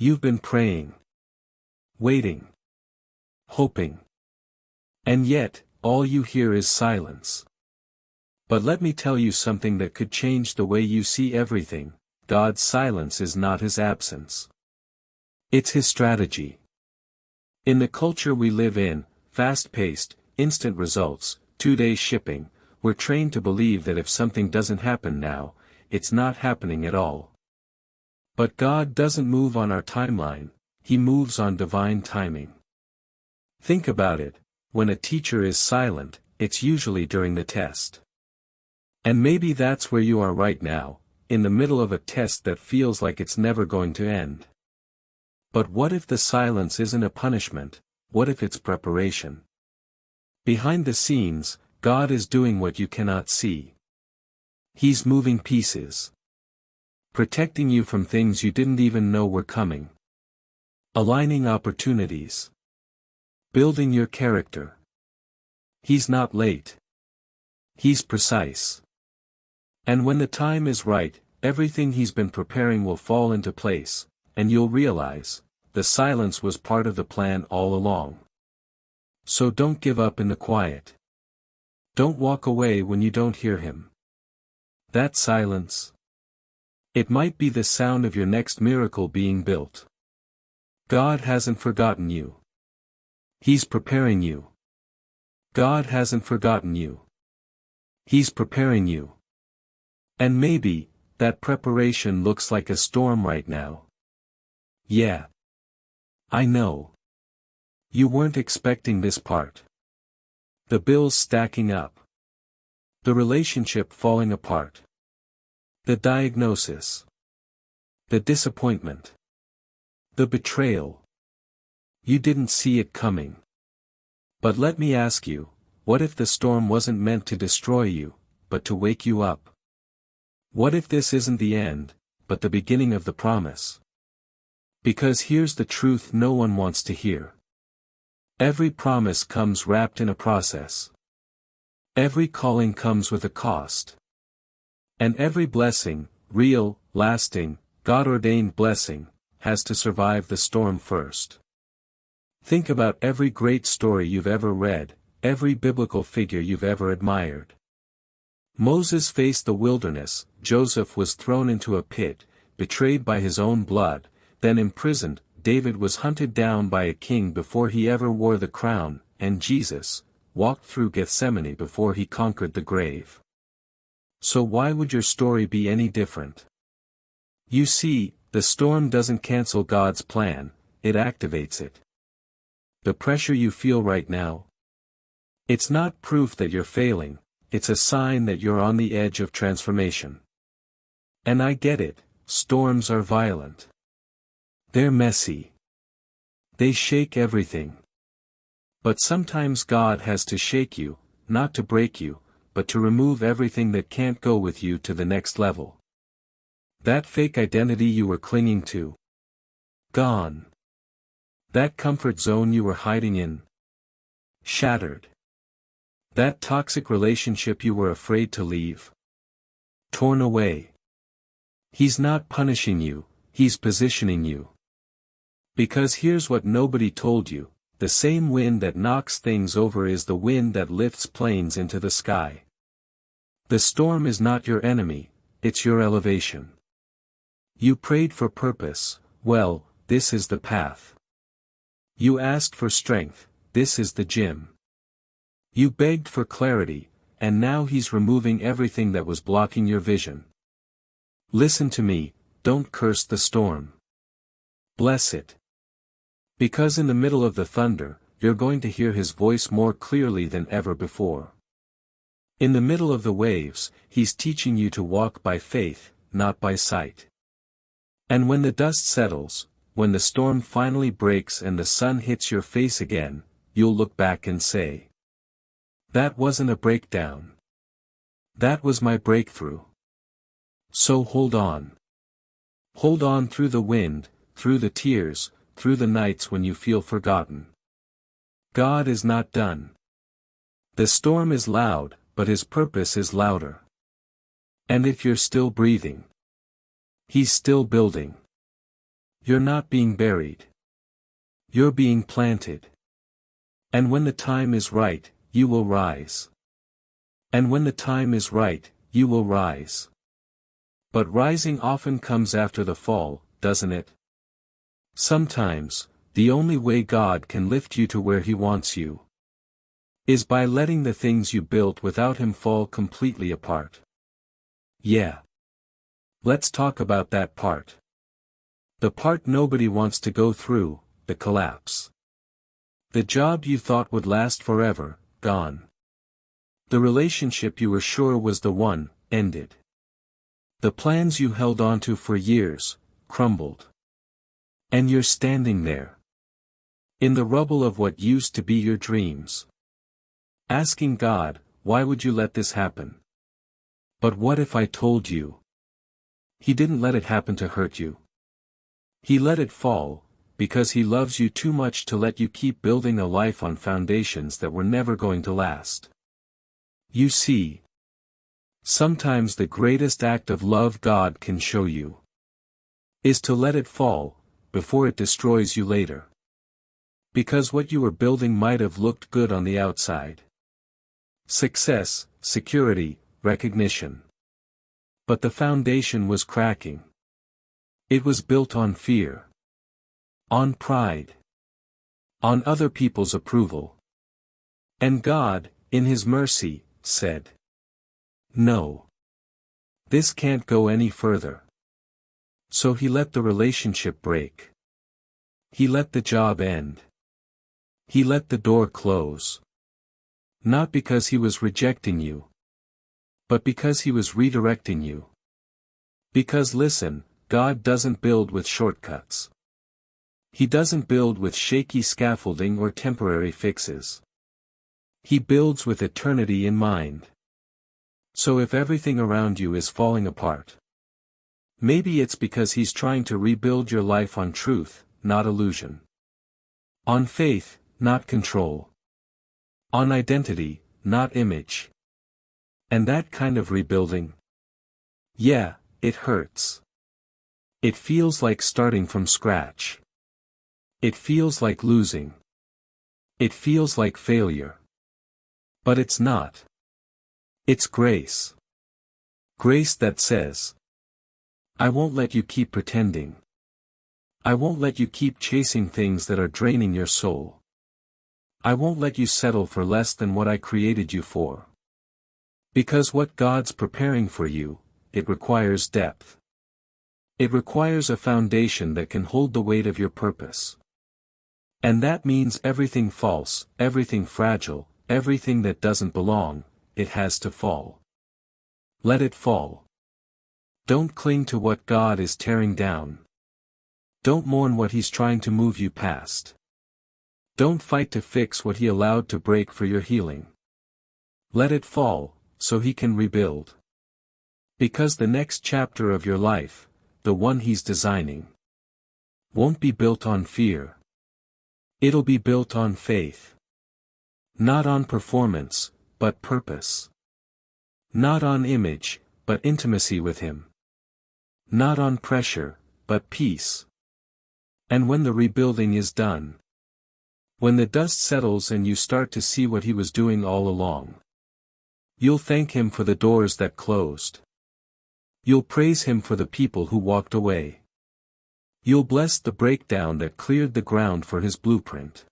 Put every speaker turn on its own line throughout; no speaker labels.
You've been praying, waiting, hoping. And yet, all you hear is silence. But let me tell you something that could change the way you see everything. God's silence is not his absence. It's his strategy. In the culture we live in, fast-paced, instant results, 2-day shipping, we're trained to believe that if something doesn't happen now, it's not happening at all. But God doesn't move on our timeline, he moves on divine timing. Think about it, when a teacher is silent, it's usually during the test. And maybe that's where you are right now, in the middle of a test that feels like it's never going to end. But what if the silence isn't a punishment? What if it's preparation? Behind the scenes, God is doing what you cannot see. He's moving pieces. Protecting you from things you didn't even know were coming. Aligning opportunities. Building your character. He's not late. He's precise. And when the time is right, everything he's been preparing will fall into place, and you'll realize, the silence was part of the plan all along. So don't give up in the quiet. Don't walk away when you don't hear him. That silence. It might be the sound of your next miracle being built. God hasn't forgotten you. He's preparing you. God hasn't forgotten you. He's preparing you. And maybe, that preparation looks like a storm right now. Yeah. I know. You weren't expecting this part. The bills stacking up. The relationship falling apart. The diagnosis. The disappointment. The betrayal. You didn't see it coming. But let me ask you, what if the storm wasn't meant to destroy you, but to wake you up? What if this isn't the end, but the beginning of the promise? Because here's the truth no one wants to hear. Every promise comes wrapped in a process. Every calling comes with a cost. And every blessing, real, lasting, God-ordained blessing, has to survive the storm first. Think about every great story you've ever read, every biblical figure you've ever admired. Moses faced the wilderness, Joseph was thrown into a pit, betrayed by his own blood, then imprisoned, David was hunted down by a king before he ever wore the crown, and Jesus walked through Gethsemane before he conquered the grave. So why would your story be any different? You see, the storm doesn't cancel God's plan, it activates it. The pressure you feel right now, it's not proof that you're failing. It's a sign that you're on the edge of transformation. And I get it, storms are violent. They're messy. They shake everything. But sometimes God has to shake you, not to break you, but to remove everything that can't go with you to the next level. That fake identity you were clinging to. Gone. That comfort zone you were hiding in. Shattered. That toxic relationship you were afraid to leave. Torn away. He's not punishing you, he's positioning you. Because here's what nobody told you, the same wind that knocks things over is the wind that lifts planes into the sky. The storm is not your enemy, it's your elevation. You prayed for purpose, well, this is the path. You asked for strength, this is the gym. You begged for clarity, and now he's removing everything that was blocking your vision. Listen to me, don't curse the storm. Bless it. Because in the middle of the thunder, you're going to hear his voice more clearly than ever before. In the middle of the waves, he's teaching you to walk by faith, not by sight. And when the dust settles, when the storm finally breaks and the sun hits your face again, you'll look back and say, that wasn't a breakdown. That was my breakthrough. So hold on. Hold on through the wind, through the tears, through the nights when you feel forgotten. God is not done. The storm is loud, but his purpose is louder. And if you're still breathing, he's still building. You're not being buried. You're being planted. And when the time is right, you will rise. And when the time is right, you will rise. But rising often comes after the fall, doesn't it? Sometimes, the only way God can lift you to where He wants you is by letting the things you built without Him fall completely apart. Yeah. Let's talk about that part. The part nobody wants to go through, the collapse. The job you thought would last forever, gone. The relationship you were sure was the one, ended. The plans you held onto for years, crumbled. And you're standing there, in the rubble of what used to be your dreams, asking God, why would you let this happen? But what if I told you? He didn't let it happen to hurt you. He let it fall, because He loves you too much to let you keep building a life on foundations that were never going to last. You see, sometimes the greatest act of love God can show you is to let it fall, before it destroys you later. Because what you were building might have looked good on the outside. Success, security, recognition. But the foundation was cracking. It was built on fear. On pride. On other people's approval. And God, in His mercy, said, no. This can't go any further. So He let the relationship break. He let the job end. He let the door close. Not because He was rejecting you, but because He was redirecting you. Because listen, God doesn't build with shortcuts. He doesn't build with shaky scaffolding or temporary fixes. He builds with eternity in mind. So if everything around you is falling apart, maybe it's because He's trying to rebuild your life on truth, not illusion. On faith, not control. On identity, not image. And that kind of rebuilding, yeah, it hurts. It feels like starting from scratch. It feels like losing. It feels like failure. But it's not. It's grace. Grace that says, I won't let you keep pretending. I won't let you keep chasing things that are draining your soul. I won't let you settle for less than what I created you for. Because what God's preparing for you, it requires depth. It requires a foundation that can hold the weight of your purpose. And that means everything false, everything fragile, everything that doesn't belong, it has to fall. Let it fall. Don't cling to what God is tearing down. Don't mourn what He's trying to move you past. Don't fight to fix what He allowed to break for your healing. Let it fall, so He can rebuild. Because the next chapter of your life, the one He's designing, won't be built on fear. It'll be built on faith. Not on performance, but purpose. Not on image, but intimacy with Him. Not on pressure, but peace. And when the rebuilding is done, when the dust settles and you start to see what He was doing all along, you'll thank Him for the doors that closed. You'll praise Him for the people who walked away. You'll bless the breakdown that cleared the ground for His blueprint.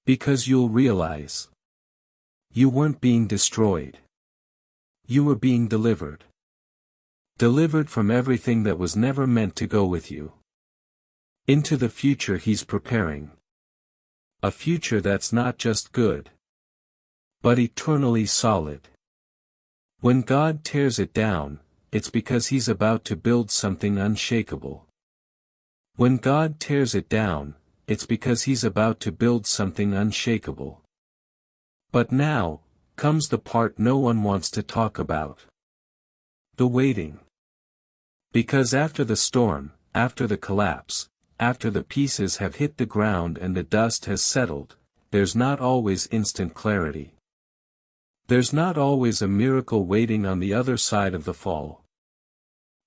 Because you'll realize, you weren't being destroyed. You were being delivered. Delivered from everything that was never meant to go with you. Into the future He's preparing. A future that's not just good, but eternally solid. When God tears it down, it's because He's about to build something unshakable. When God tears it down, it's because He's about to build something unshakable. But now, comes the part no one wants to talk about. The waiting. Because after the storm, after the collapse, after the pieces have hit the ground and the dust has settled, there's not always instant clarity. There's not always a miracle waiting on the other side of the fall.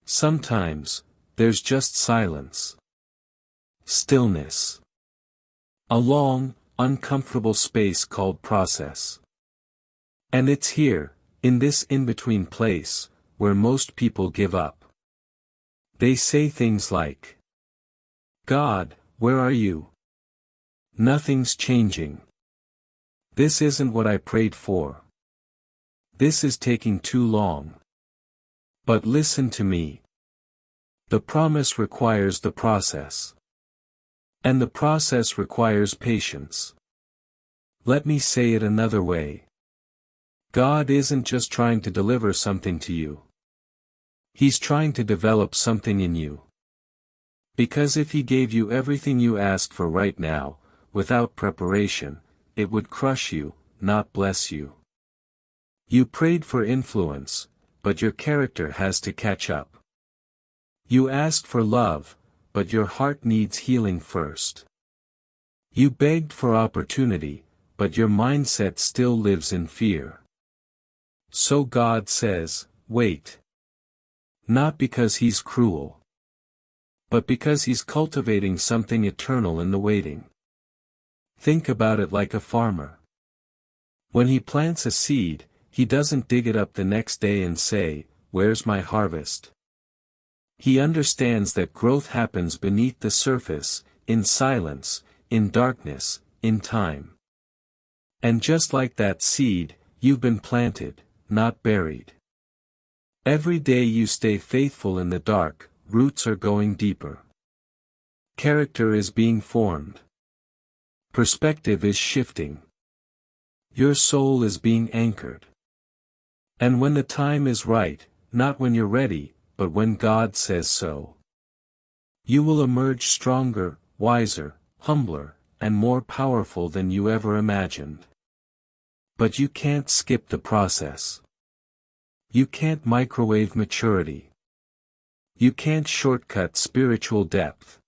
Sometimes, there's just silence. Stillness. A long, uncomfortable space called process. And it's here, in this in-between place, where most people give up. They say things like, "God, where are you? Nothing's changing. This isn't what I prayed for. This is taking too long." But listen to me. The promise requires the process. And the process requires patience. Let me say it another way. God isn't just trying to deliver something to you. He's trying to develop something in you. Because if He gave you everything you asked for right now, without preparation, it would crush you, not bless you. You prayed for influence, but your character has to catch up. You asked for love, but your heart needs healing first. You begged for opportunity, but your mindset still lives in fear. So God says, wait. Not because He's cruel, but because He's cultivating something eternal in the waiting. Think about it like a farmer. When he plants a seed, he doesn't dig it up the next day and say, "Where's my harvest?" He understands that growth happens beneath the surface, in silence, in darkness, in time. And just like that seed, you've been planted, not buried. Every day you stay faithful in the dark, roots are going deeper. Character is being formed. Perspective is shifting. Your soul is being anchored. And when the time is right, not when you're ready, but when God says so, you will emerge stronger, wiser, humbler, and more powerful than you ever imagined. But you can't skip the process. You can't microwave maturity. You can't shortcut spiritual depth.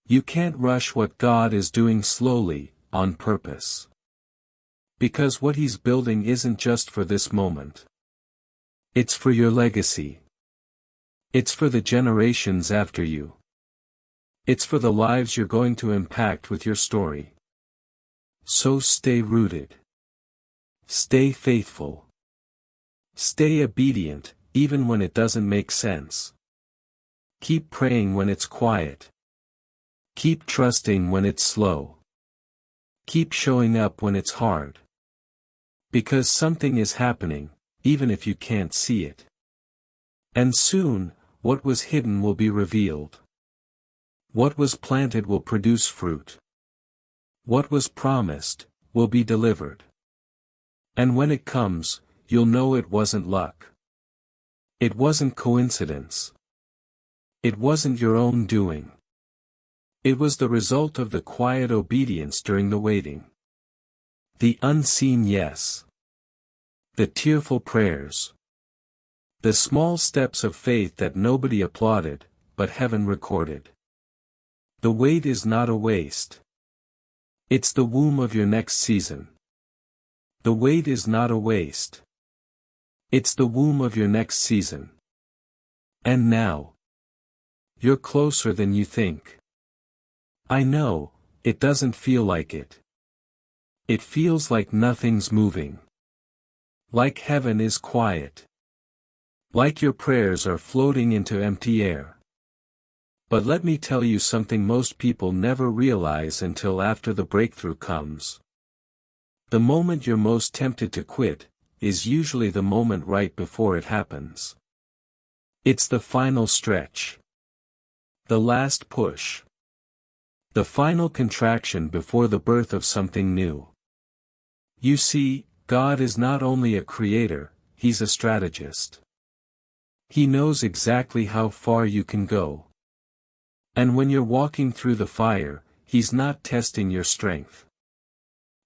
You can't rush what God is doing slowly, on purpose. Because what He's building isn't just for this moment. It's for your legacy. It's for the generations after you. It's for the lives you're going to impact with your story. So stay rooted. Stay faithful. Stay obedient, even when it doesn't make sense. Keep praying when it's quiet. Keep trusting when it's slow. Keep showing up when it's hard. Because something is happening, even if you can't see it. And soon, what was hidden will be revealed. What was planted will produce fruit. What was promised, will be delivered. And when it comes, you'll know it wasn't luck. It wasn't coincidence. It wasn't your own doing. It was the result of the quiet obedience during the waiting. The unseen yes. The tearful prayers. The small steps of faith that nobody applauded, but heaven recorded. The wait is not a waste. It's the womb of your next season. The wait is not a waste. It's the womb of your next season. And now, you're closer than you think. I know, it doesn't feel like it. It feels like nothing's moving. Like heaven is quiet. Like your prayers are floating into empty air. But let me tell you something most people never realize until after the breakthrough comes. The moment you're most tempted to quit, is usually the moment right before it happens. It's the final stretch. The last push. The final contraction before the birth of something new. You see, God is not only a creator, He's a strategist. He knows exactly how far you can go. And when you're walking through the fire, He's not testing your strength.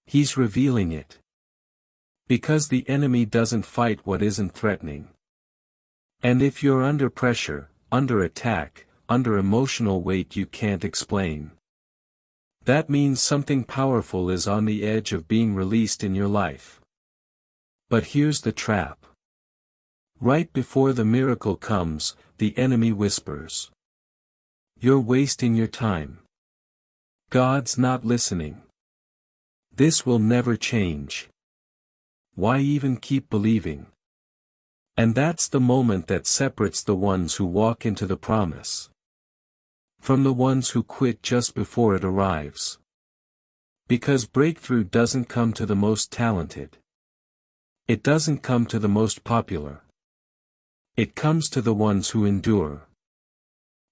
He's revealing it. Because the enemy doesn't fight what isn't threatening. And if you're under pressure, under attack, under emotional weight you can't explain, that means something powerful is on the edge of being released in your life. But here's the trap. Right before the miracle comes, the enemy whispers. You're wasting your time. God's not listening. This will never change. Why even keep believing? And that's the moment that separates the ones who walk into the promise from the ones who quit just before it arrives. Because breakthrough doesn't come to the most talented. It doesn't come to the most popular. It comes to the ones who endure.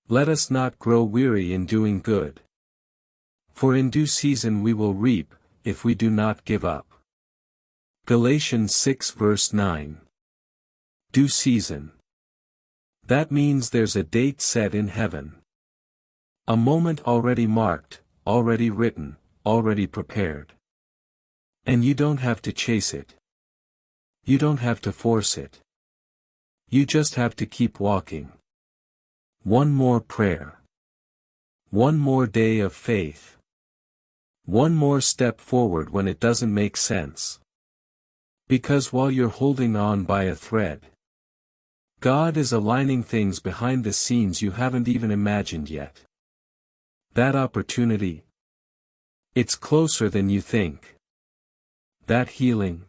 Let us not grow weary in doing good. For in due season we will reap, if we do not give up. Galatians 6 verse 9. Due season. That means there's a date set in heaven. A moment already marked, already written, already prepared. And you don't have to chase it. You don't have to force it. You just have to keep walking. One more prayer. One more day of faith. One more step forward when it doesn't make sense. Because while you're holding on by a thread, God is aligning things behind the scenes you haven't even imagined yet. That opportunity, it's closer than you think. That healing,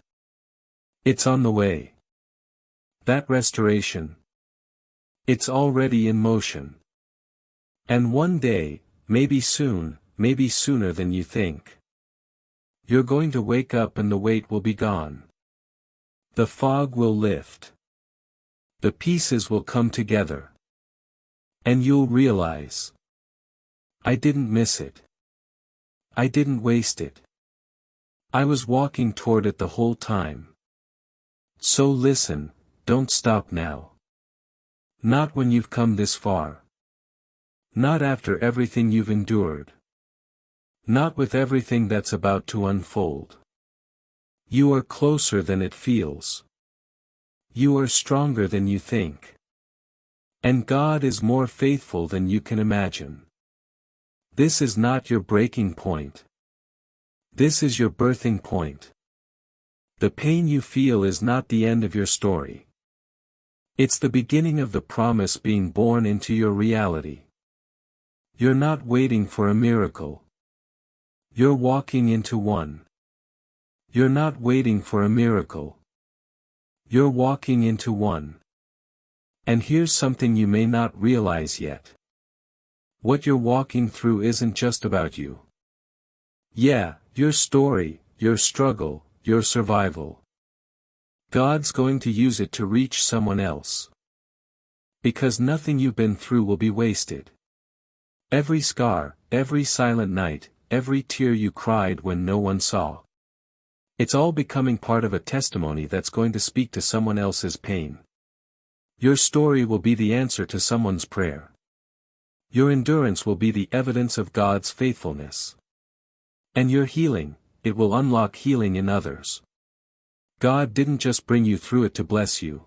it's on the way. That restoration, it's already in motion. And one day, maybe soon, maybe sooner than you think, you're going to wake up and the weight will be gone. The fog will lift. The pieces will come together. And you'll realize, I didn't miss it. I didn't waste it. I was walking toward it the whole time. So listen, don't stop now. Not when you've come this far. Not after everything you've endured. Not with everything that's about to unfold. You are closer than it feels. You are stronger than you think. And God is more faithful than you can imagine. This is not your breaking point. This is your birthing point. The pain you feel is not the end of your story. It's the beginning of the promise being born into your reality. You're not waiting for a miracle. You're walking into one. You're not waiting for a miracle. You're walking into one. And here's something you may not realize yet. What you're walking through isn't just about you. Yeah, your story, your struggle, your survival. God's going to use it to reach someone else. Because nothing you've been through will be wasted. Every scar, every silent night, every tear you cried when no one saw. It's all becoming part of a testimony that's going to speak to someone else's pain. Your story will be the answer to someone's prayer. Your endurance will be the evidence of God's faithfulness. And your healing, it will unlock healing in others. God didn't just bring you through it to bless you.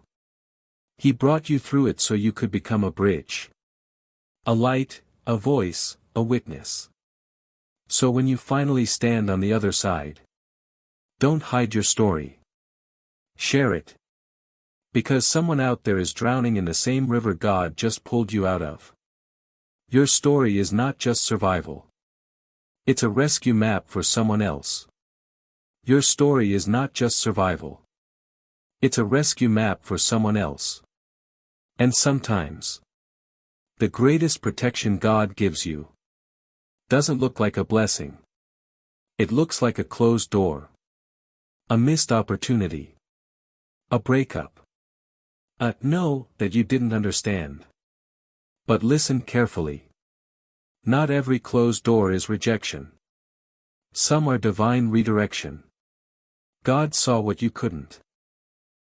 He brought you through it so you could become a bridge. A light, a voice, a witness. So when you finally stand on the other side, don't hide your story. Share it. Because someone out there is drowning in the same river God just pulled you out of. Your story is not just survival. It's a rescue map for someone else. Your story is not just survival. It's a rescue map for someone else. And sometimes, the greatest protection God gives you doesn't look like a blessing. It looks like a closed door. A missed opportunity. A breakup. A no that you didn't understand. But listen carefully. Not every closed door is rejection. Some are divine redirection. God saw what you couldn't.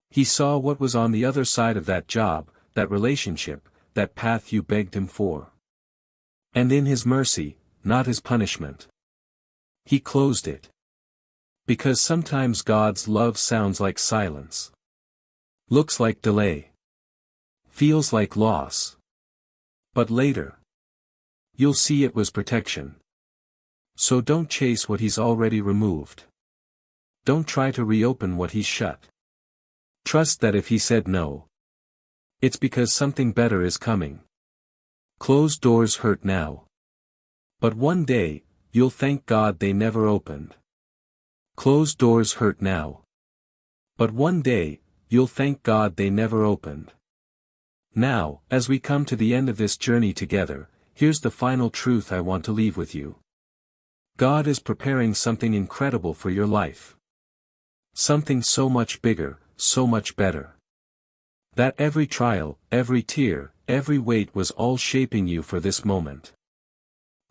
He saw what was on the other side of that job, that relationship, that path you begged Him for. And in His mercy, not His punishment, He closed it. Because sometimes God's love sounds like silence. Looks like delay. Feels like loss. But later, you'll see it was protection. So don't chase what He's already removed. Don't try to reopen what He's shut. Trust that if He said no, it's because something better is coming. Closed doors hurt now. But one day, you'll thank God they never opened. Closed doors hurt now. But one day, you'll thank God they never opened. Now, as we come to the end of this journey together, here's the final truth I want to leave with you. God is preparing something incredible for your life. Something so much bigger, so much better. That every trial, every tear, every weight was all shaping you for this moment.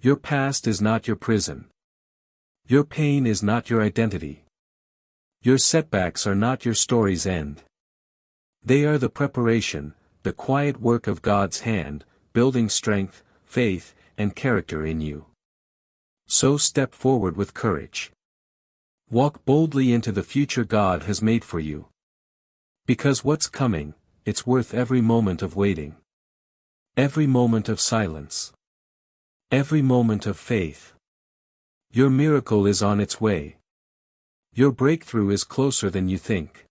Your past is not your prison. Your pain is not your identity. Your setbacks are not your story's end. They are the preparation, the quiet work of God's hand, building strength, faith, and character in you. So step forward with courage. Walk boldly into the future God has made for you. Because what's coming, it's worth every moment of waiting. Every moment of silence. Every moment of faith. Your miracle is on its way. Your breakthrough is closer than you think.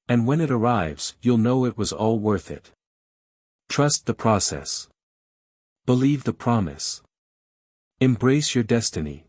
And when it arrives, you'll know it was all worth it. Trust the process. Believe the promise. Embrace your destiny.